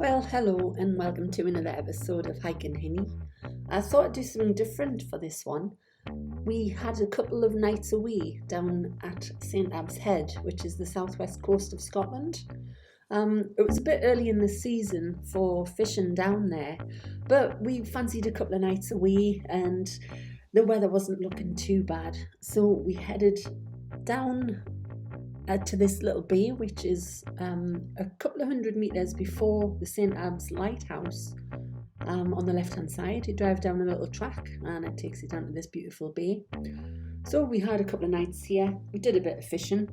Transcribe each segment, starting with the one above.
Well, hello and welcome to another episode of Hike and Hinny. I thought I'd do something different for this one. We had a couple of nights away down at St Abb's Head, which is the southwest coast of Scotland. It was a bit early in the season for fishing down there, but we fancied a couple of nights away and the weather wasn't looking too bad. So we headed down to this little bay, which is a couple of 100 metres before the St Abb's lighthouse. On the left hand side, you drive down a little track and it takes you down to this beautiful bay. So we had a couple of nights here. We did a bit of fishing.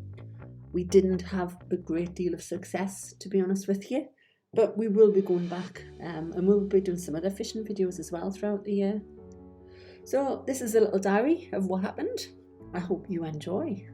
We didn't have a great deal of success, to be honest with you, but we will be going back and we'll be doing some other fishing videos as well throughout the year. So this is a little diary of what happened. I hope you enjoy.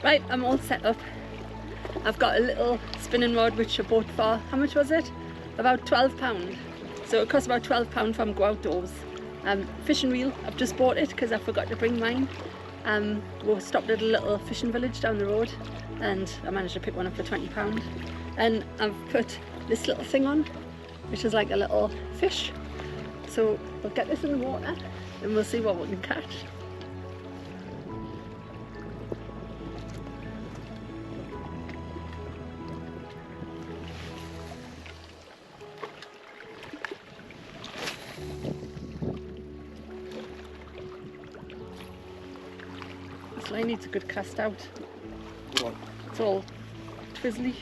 Right, I'm all set up. I've got a little spinning rod which I bought for, how much was it? About £12. So it cost about £12 from Go Outdoors. Fishing reel, I've just bought it because I forgot to bring mine. We stopped at a little fishing village down the road and I managed to pick one up for £20. And I've put this little thing on, which is like a little fish. So we'll get this in the water and we'll see what we can catch. This line needs a good cast out. What? It's all twizzly.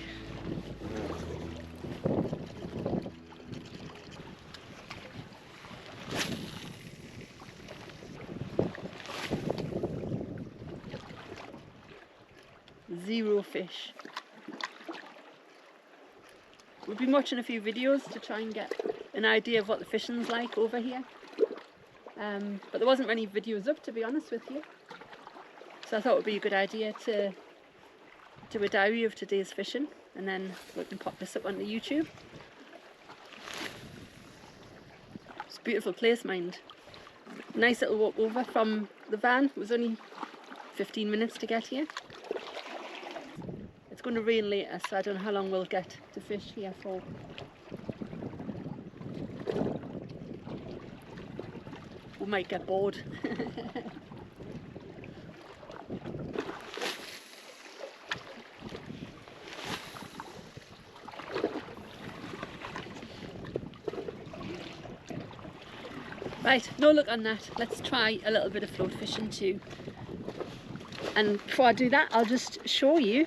Zero fish. We've been watching a few videos to try and get an idea of what the fishing's like over here. But there wasn't many videos up, to be honest with you. So I thought it would be a good idea to do a diary of today's fishing and then we can pop this up onto YouTube. It's a beautiful place, mind. Nice little walk over from the van. It was only 15 minutes to get here. It's going to rain later, so I don't know how long we'll get to fish here for. We might get bored. Right, no luck on that. Let's try a little bit of float fishing too. And before I do that, I'll just show you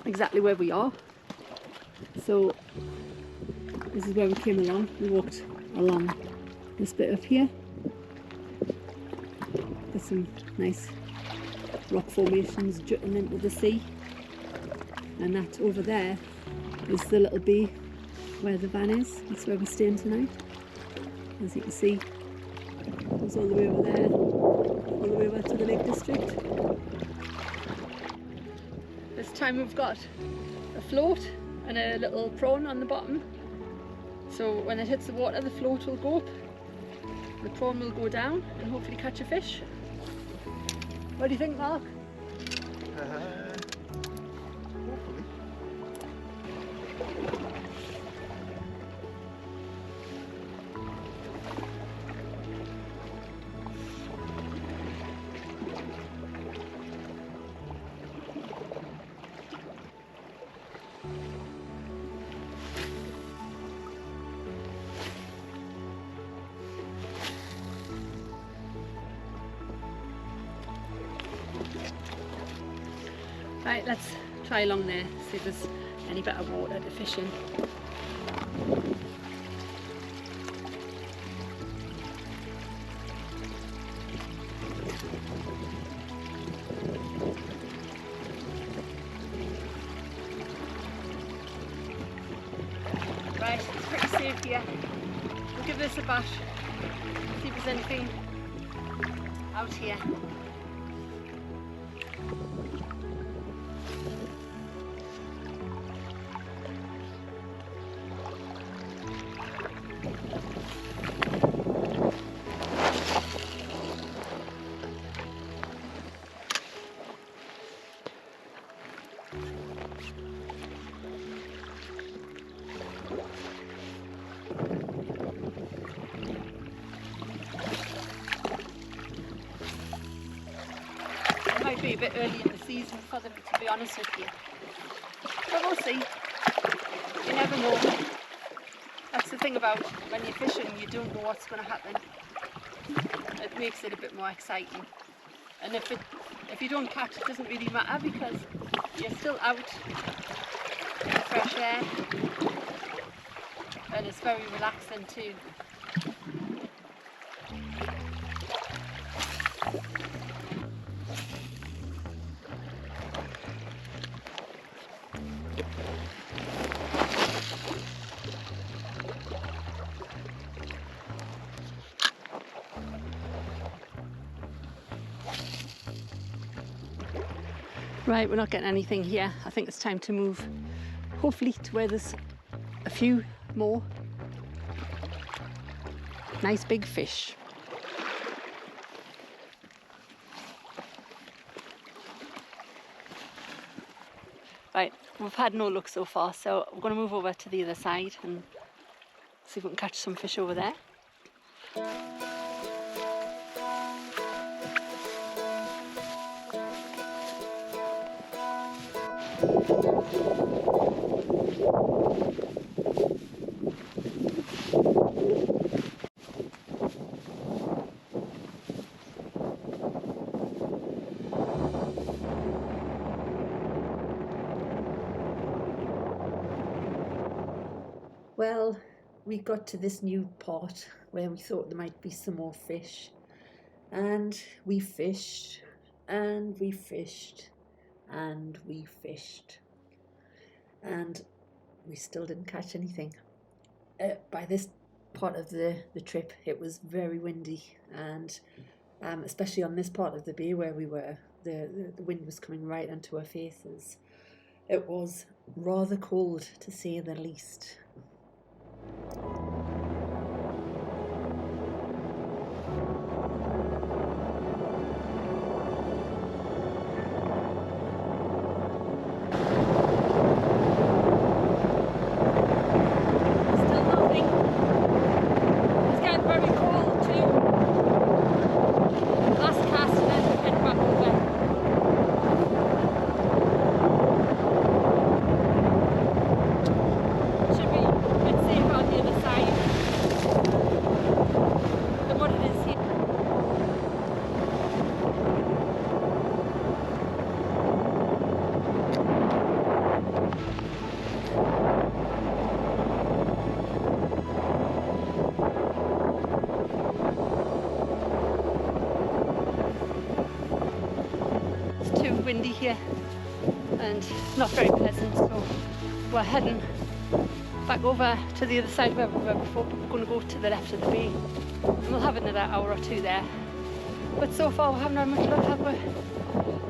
exactly where we are. So this is where we came along. We walked along this bit up here. There's some nice rock formations jutting into the sea. And that over there is the little bay where the van is. That's where we're staying tonight. As you can see, it's all the way over there, all the way over to the Lake District. This time we've got a float and a little prawn on the bottom. So when it hits the water, the float will go up, the prawn will go down and hopefully catch a fish. What do you think, Mark? Hopefully. Right, let's try along there, see if there's any better water to fish in. Right, it's pretty safe here. We'll give this a bash, see if there's anything out here. It might be a bit early in the season for them, to be honest with you. But we'll see. You never know. That's the thing about when you're fishing, you don't know what's going to happen. It makes it a bit more exciting. And if you don't catch, it doesn't really matter because you're still out in the fresh air. And it's very relaxing too. Right, we're not getting anything here. I think it's time to move, hopefully to where there's a few more nice big fish. Right, we've had no luck so far, so we're going to move over to the other side and see if we can catch some fish over there. Well, we got to this new part where we thought there might be some more fish, and we fished and we fished and we fished, and we still didn't catch anything. By this part of the trip it was very windy, and especially on this part of the bay where we were, the wind was coming right into our faces. It was rather cold, to say the least. Windy here and not very pleasant, so we're heading back over to the other side where we were before, but we're going to go to the left of the bay and we'll have another hour or two there. But so far we haven't had much luck, have we?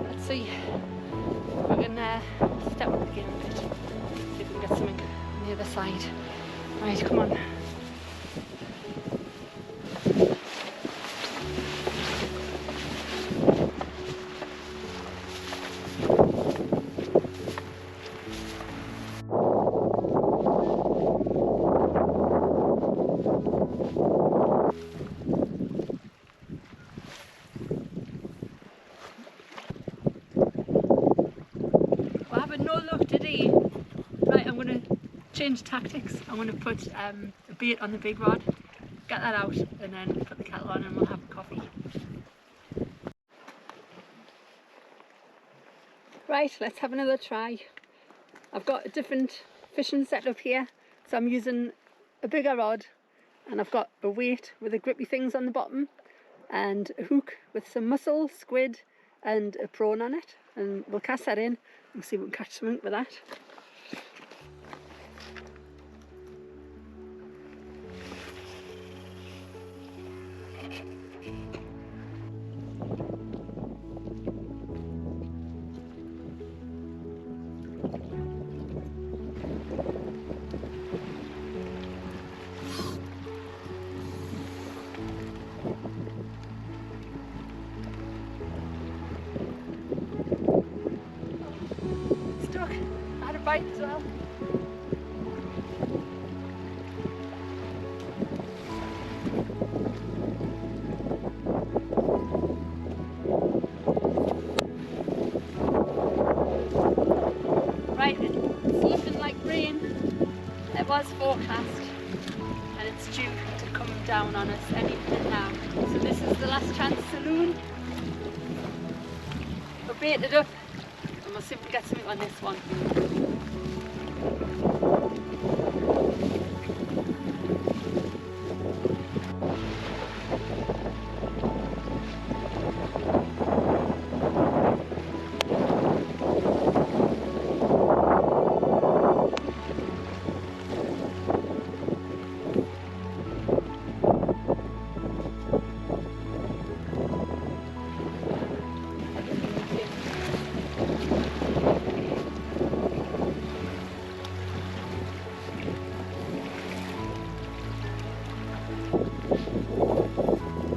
Let's see if we can step up the game a bit, see if we can get something on the other side. Right, come on. No luck today. Right, I'm going to change tactics. I'm going to put a bait on the big rod, get that out, and then put the kettle on and we'll have a coffee. Right, let's have another try. I've got a different fishing setup here, so I'm using a bigger rod, and I've got a weight with the grippy things on the bottom and a hook with some mussel, squid and a prawn on it, and we'll cast that in and see if we can catch something with that. Stuck, had a bite as well. Right, it's looking like rain. It was forecast and it's due to come down on us any minute now. So this is the last chance saloon. We're baited up and we'll see if we can get something on this one.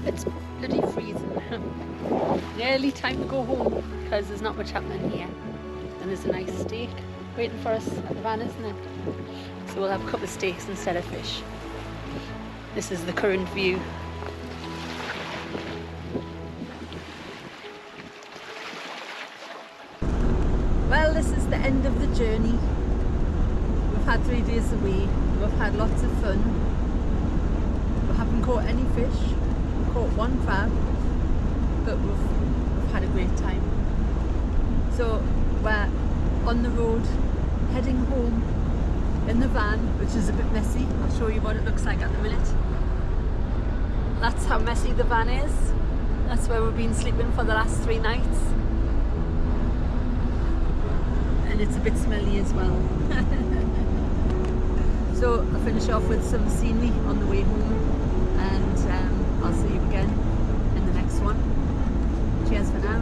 It's bloody freezing. Nearly time to go home because there's not much happening here. And there's a nice steak waiting for us at the van, isn't it? So we'll have a couple of steaks instead of fish. This is the current view. Well, this is the end of the journey. We've had 3 days away. We've had lots of fun. We haven't caught any fish. We caught 1 crab, but we've had a great time. So we're on the road, heading home in the van, which is a bit messy. I'll show you what it looks like at the minute. That's how messy the van is. That's where we've been sleeping for the last 3 nights. And it's a bit smelly as well. So I'll finish off with some scenery on the way home, and I'll see you again in the next one. Cheers for now.